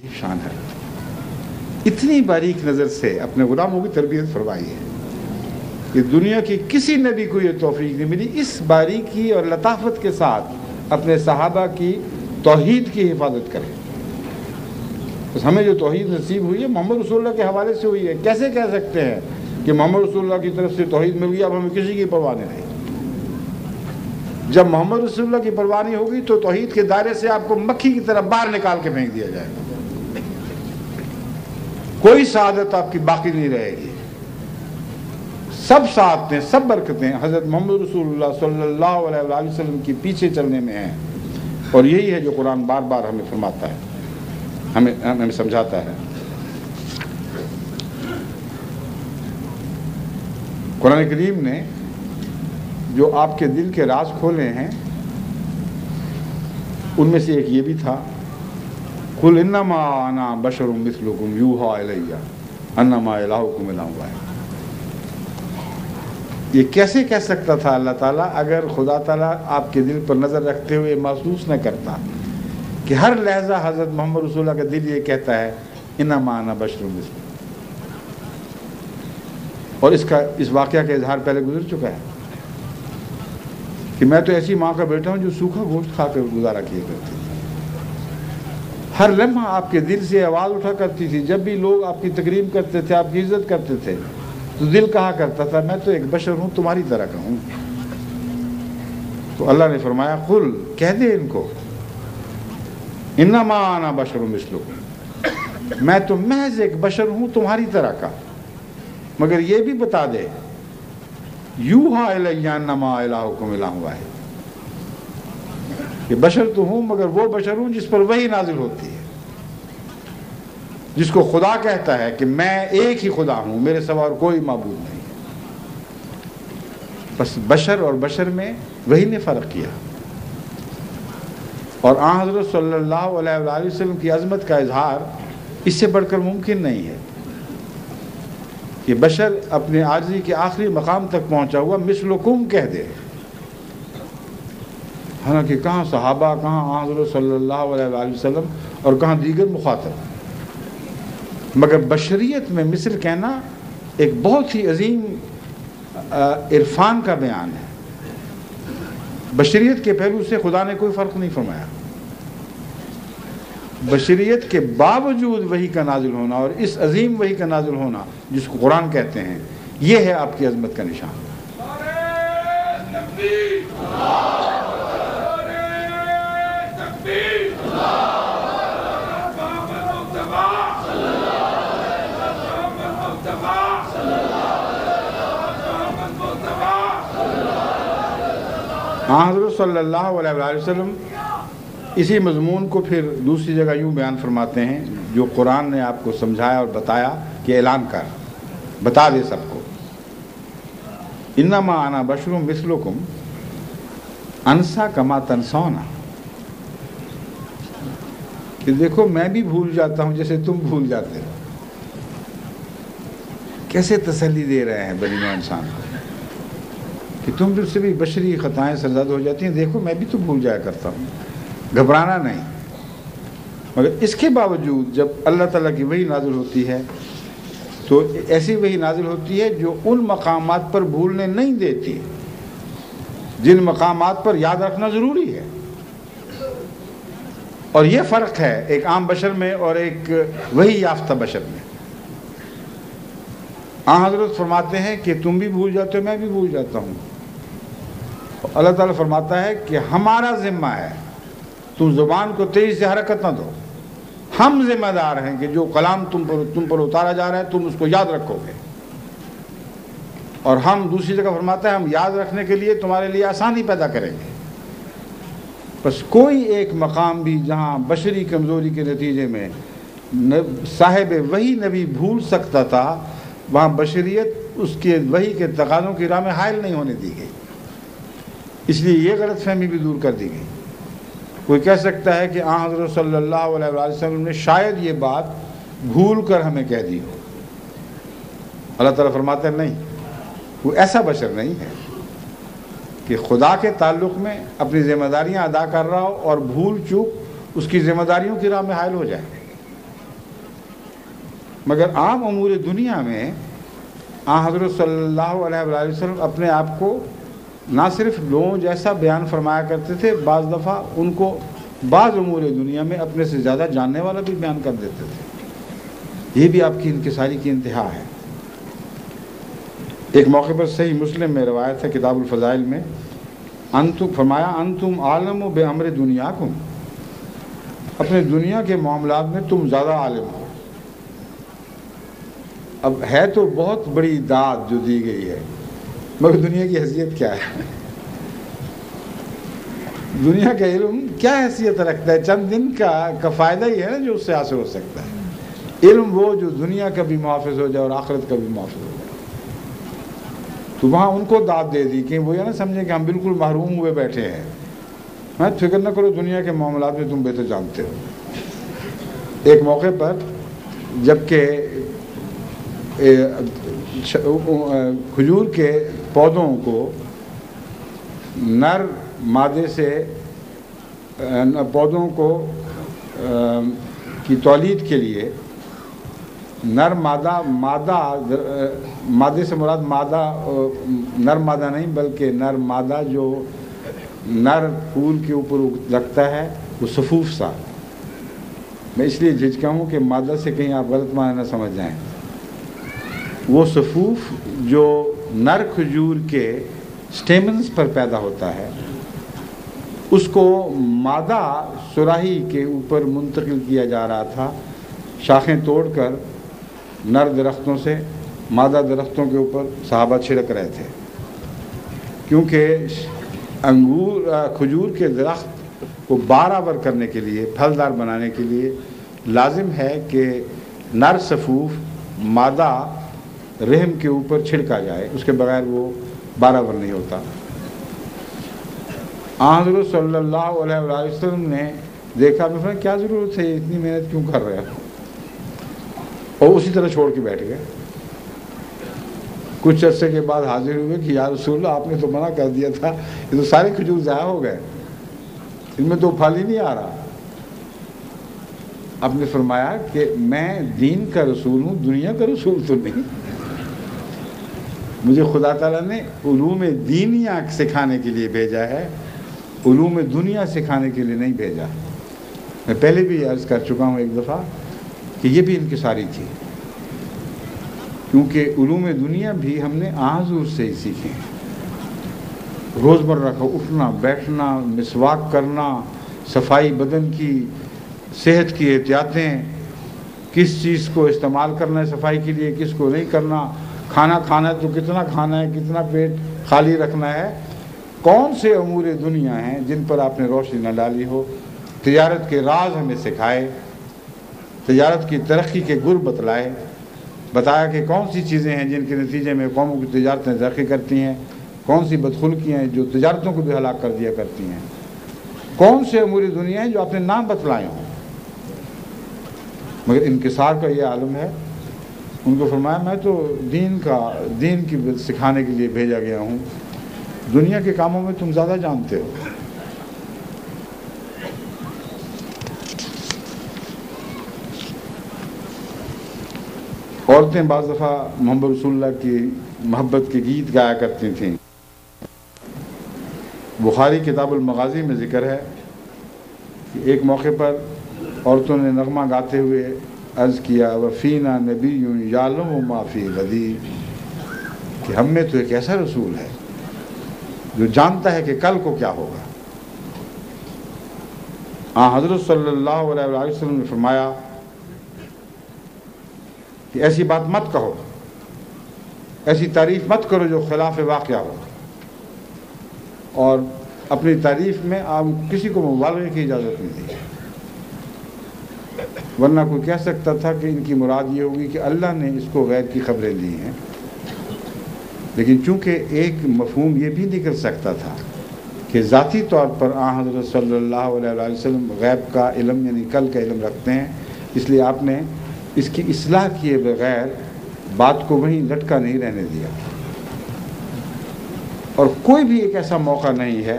شان ہے، اتنی باریک نظر سے اپنے غلاموں کی تربیت فرمائی ہے کہ دنیا کی کسی نبی کو یہ توفیق نہیں ملی اس باریکی اور لطافت کے ساتھ اپنے صحابہ کی توحید کی حفاظت کرے۔ بس ہمیں جو توحید نصیب ہوئی ہے محمد رسول اللہ کے حوالے سے ہوئی ہے۔ کیسے کہہ سکتے ہیں کہ محمد رسول اللہ کی طرف سے توحید مل گئی، اب ہمیں کسی کی پرواہ نہیں رہی؟ جب محمد رسول اللہ کی پرواہ نہیں ہوگی تو توحید کے دائرے سے آپ کو مکھی کی طرح باہر نکال کے پھینک دیا جائے گا، کوئی سعادت آپ کی باقی نہیں رہے گی۔ سب سعادتیں، سب برکتیں حضرت محمد رسول اللہ صلی اللہ علیہ وآلہ وسلم کی پیچھے چلنے میں ہیں، اور یہی ہے جو قرآن بار بار ہمیں فرماتا ہے، ہمیں سمجھاتا ہے۔ قرآن کریم نے جو آپ کے دل کے راز کھولے ہیں ان میں سے ایک یہ بھی تھا، قُلْ إِنَّمَا أَنَا بَشَرٌ مِثْلُكُمْ يُوحَىٰ إِلَيَّ أَنَّمَا إِلَٰهُكُمْ إِلَٰهٌ وَاحِدٌ۔ یہ کیسے کہہ سکتا تھا اللہ تعالیٰ اگر خدا تعالیٰ آپ کے دل پر نظر رکھتے ہوئے محسوس نہ کرتا کہ ہر لحظہ حضرت محمد رسول اللہ کا دل یہ کہتا ہے إِنَّمَا أَنَا بَشَرٌ مِثْلُكُمْ، اور اس واقعہ کا اظہار پہلے گزر چکا ہے کہ میں تو ایسی ماں کا بیٹا ہوں جو سوکھا گوشت کھا کر گزارا کیا کرتی تھی۔ ہر لمحہ آپ کے دل سے آواز اٹھا کرتی تھی، جب بھی لوگ آپ کی تکریم کرتے تھے، آپ کی عزت کرتے تھے تو دل کہا کرتا تھا میں تو ایک بشر ہوں، تمہاری طرح کا ہوں۔ تو اللہ نے فرمایا قل، کہہ دے ان کو، انما انا بشر مثلکم، میں تو محض ایک بشر ہوں تمہاری طرح کا، مگر یہ بھی بتا دے یوحیٰ الیہ انما الہکم الہ واحد، کہ بشر تو ہوں مگر وہ بشر ہوں جس پر وحی نازل ہوتی ہے، جس کو خدا کہتا ہے کہ میں ایک ہی خدا ہوں، میرے سوا اور کوئی معبود نہیں۔ بس بشر اور بشر میں وحی نے فرق کیا، اور آن حضرت صلی اللہ علیہ وآلہ وسلم کی عظمت کا اظہار اس سے بڑھ کر ممکن نہیں ہے کہ بشر اپنے عاجزی کے آخری مقام تک پہنچا ہوا مثلکم کہہ دے۔ حالانکہ کہاں صحابہ، کہاں آن حضرت صلی اللہ علیہ وآلہ وسلم، اور کہاں دیگر مخاطب، مگر بشریت میں مثل کہنا ایک بہت ہی عظیم عرفان کا بیان ہے۔ بشریت کے پہلو سے خدا نے کوئی فرق نہیں فرمایا، بشریت کے باوجود وحی کا نازل ہونا، اور اس عظیم وحی کا نازل ہونا جس کو قرآن کہتے ہیں، یہ ہے آپ کی عظمت کا نشان۔ حضرت صلی اللہ علیہ وآلہ وسلم اسی مضمون کو پھر دوسری جگہ یوں بیان فرماتے ہیں جو قرآن نے آپ کو سمجھایا اور بتایا کہ اعلان کر، بتا دے سب کو، انما انا بشر مثلکم انسا کما تنسون، کہ دیکھو میں بھی بھول جاتا ہوں جیسے تم بھول جاتے ہو۔ کیسے تسلی دے رہے ہیں بنی نوع انسان کو کہ تم دل سے بھی بشری خطائیں سرزد ہو جاتی ہیں، دیکھو میں بھی تو بھول جایا کرتا ہوں، گھبرانا نہیں۔ مگر اس کے باوجود جب اللہ تعالیٰ کی وحی نازل ہوتی ہے تو ایسی وحی نازل ہوتی ہے جو ان مقامات پر بھولنے نہیں دیتی جن مقامات پر یاد رکھنا ضروری ہے۔ اور یہ فرق ہے ایک عام بشر میں اور ایک وحی یافتہ بشر میں۔ حضرت فرماتے ہیں کہ تم بھی بھول جاتے ہو، میں بھی بھول جاتا ہوں۔ اللہ تعالیٰ فرماتا ہے کہ ہمارا ذمہ ہے تم زبان کو تیزی سے حرکت نہ دو، ہم ذمہ دار ہیں کہ جو کلام تم پر اتارا جا رہا ہے تم اس کو یاد رکھو گے، اور ہم دوسری جگہ فرماتا ہے ہم یاد رکھنے کے لیے تمہارے لیے آسانی پیدا کریں گے۔ بس کوئی ایک مقام بھی جہاں بشری کمزوری کے نتیجے میں صاحب وحی نبی بھول سکتا تھا، وہاں بشریت اس کے وحی کے تقاضوں کی راہ میں حائل نہیں ہونے دی گئی، اس لیے یہ غلط فہمی بھی دور کر دی گئی۔ کوئی کہہ سکتا ہے کہ آن حضرت صلی اللہ علیہ وآلہ وسلم نے شاید یہ بات بھول کر ہمیں کہہ دی ہو۔ اللہ تعالیٰ فرماتے ہیں نہیں، وہ ایسا بشر نہیں ہے کہ خدا کے تعلق میں اپنی ذمہ داریاں ادا کر رہا ہو اور بھول چوک اس کی ذمہ داریوں کی راہ میں حائل ہو جائے۔ مگر عام امور دنیا میں حضرت صلی اللہ علیہ وآلہ وسلم اپنے آپ کو نہ صرف لوگوں جیسا بیان فرمایا کرتے تھے، بعض دفعہ ان کو بعض امور دنیا میں اپنے سے زیادہ جاننے والا بھی بیان کر دیتے تھے۔ یہ بھی آپ کی انکساری کی انتہا ہے۔ ایک موقع پر صحیح مسلم میں روایت ہے کتاب الفضائل میں، فرمایا انتم عالم و بامر دنیاکم، اپنے دنیا کے معاملات میں تم زیادہ عالم ہو۔ اب ہے تو بہت بڑی داد جو دی گئی ہے، مگر دنیا کی حیثیت کیا ہے؟ دنیا کا علم کیا حیثیت رکھتا ہے؟ چند دن کا فائدہ ہی ہے نا جو اس سے حاصل ہو سکتا ہے۔ علم وہ جو دنیا کا بھی محافظ ہو جائے اور آخرت کا بھی محافظ ہو جائے۔ تو وہاں ان کو داد دے دی کہ وہ یہ نہ سمجھیں کہ ہم بالکل محروم ہوئے بیٹھے ہیں۔ میں فکر نہ کرو، دنیا کے معاملات میں تم بہتر جانتے ہو۔ ایک موقع پر جبکہ کھجور کے پودوں کو نر مادے سے پودوں کو کی تولید کے لیے نر مادے سے مراد نر مادہ نہیں بلکہ نر مادہ جو نر پھول کے اوپر لگتا ہے وہ صفوف سا۔ میں اس لیے جھجکا ہوں کہ مادہ سے کہیں آپ غلط معنی نہ سمجھ جائیں۔ وہ صفوف جو نر کھجور کے سٹیمنز پر پیدا ہوتا ہے، اس کو مادہ سراہی کے اوپر منتقل کیا جا رہا تھا، شاخیں توڑ کر نر درختوں سے مادہ درختوں کے اوپر صحابہ چھڑک رہے تھے، کیونکہ کھجور کے درخت کو بارآور کرنے کے لیے، پھلدار بنانے کے لیے لازم ہے کہ نر صفوف مادہ رحم کے اوپر چھڑکا جائے، اس کے بغیر وہ بارآور نہیں ہوتا۔ حضرت صلی اللہ علیہ وآلہ وسلم نے دیکھا، میں فرمایا کیا ضرورت ہے، اتنی محنت کیوں کر رہے ہو؟ اور اسی طرح چھوڑ کے بیٹھ گئے۔ کچھ عرصے کے بعد حاضر ہوئے کہ یا رسول اللہ آپ نے تو منع کر دیا تھا، یہ تو سارے کھجور ضائع ہو گئے، ان میں تو پھل ہی نہیں آ رہا۔ آپ نے فرمایا کہ میں دین کا رسول ہوں، دنیا کا رسول تو نہیں۔ مجھے خدا تعالیٰ نے علوم دینیا سکھانے کے لیے بھیجا ہے، علوم دنیا سکھانے کے لیے نہیں بھیجا۔ میں پہلے بھی عرض کر چکا ہوں ایک دفعہ کہ یہ بھی انکساری تھی، کیونکہ علوم دنیا بھی ہم نے حضور سے ہی سیکھے ہیں۔ روزمرہ کا اٹھنا بیٹھنا، مسواک کرنا، صفائی بدن کی، صحت کی احتیاطیں، کس چیز کو استعمال کرنا ہے صفائی کے لیے، کس کو نہیں کرنا، کھانا کھانا ہے تو کتنا کھانا ہے، کتنا پیٹ خالی رکھنا ہے، کون سے امور دنیا ہیں جن پر آپ نے روشنی نہ ڈالی ہو۔ تجارت کے راز ہمیں سکھائے، تجارت کی ترقی کے گر بتلائے، بتایا کہ کون سی چیزیں ہیں جن کے نتیجے میں قوموں کی تجارتیں ترقی کرتی ہیں، کون سی بدخلقیاں ہیں جو تجارتوں کو بھی ہلاک کر دیا کرتی ہیں، کون سے امور دنیا ہیں جو آپ نے نام بتلائے ہوں۔ مگر انکسار کا یہ عالم ہے۔ ان کو فرمایا میں تو دین کی سکھانے کے لیے بھیجا گیا ہوں، دنیا کے کاموں میں تم زیادہ جانتے ہو۔ عورتیں بعض دفعہ محمد رسول اللہ کی محبت کے گیت گایا کرتی تھیں۔ بخاری کتاب المغازی میں ذکر ہے کہ ایک موقع پر عورتوں نے نغمہ گاتے ہوئے عرض کیا وفینا نبی یعلم ما فی غدی، کہ ہم میں تو ایک ایسا رسول ہے جو جانتا ہے کہ کل کو کیا ہوگا۔ حضرت صلی اللہ علیہ وسلم نے فرمایا کہ ایسی بات مت کہو، ایسی تعریف مت کرو جو خلاف واقعہ ہو، اور اپنی تعریف میں آپ کسی کو مبالغے کی اجازت نہیں دی، ورنہ کوئی کہہ سکتا تھا کہ ان کی مراد یہ ہوگی کہ اللہ نے اس کو غیر کی خبریں دی ہیں۔ لیکن چونکہ ایک مفہوم یہ بھی نکل سکتا تھا کہ ذاتی طور پر حضرت صلی اللہ علیہ وسلم غیب کا علم یعنی کل کا علم رکھتے ہیں، اس لیے آپ نے اس کی اصلاح کیے بغیر بات کو وہیں لٹکا نہیں رہنے دیا۔ اور کوئی بھی ایک ایسا موقع نہیں ہے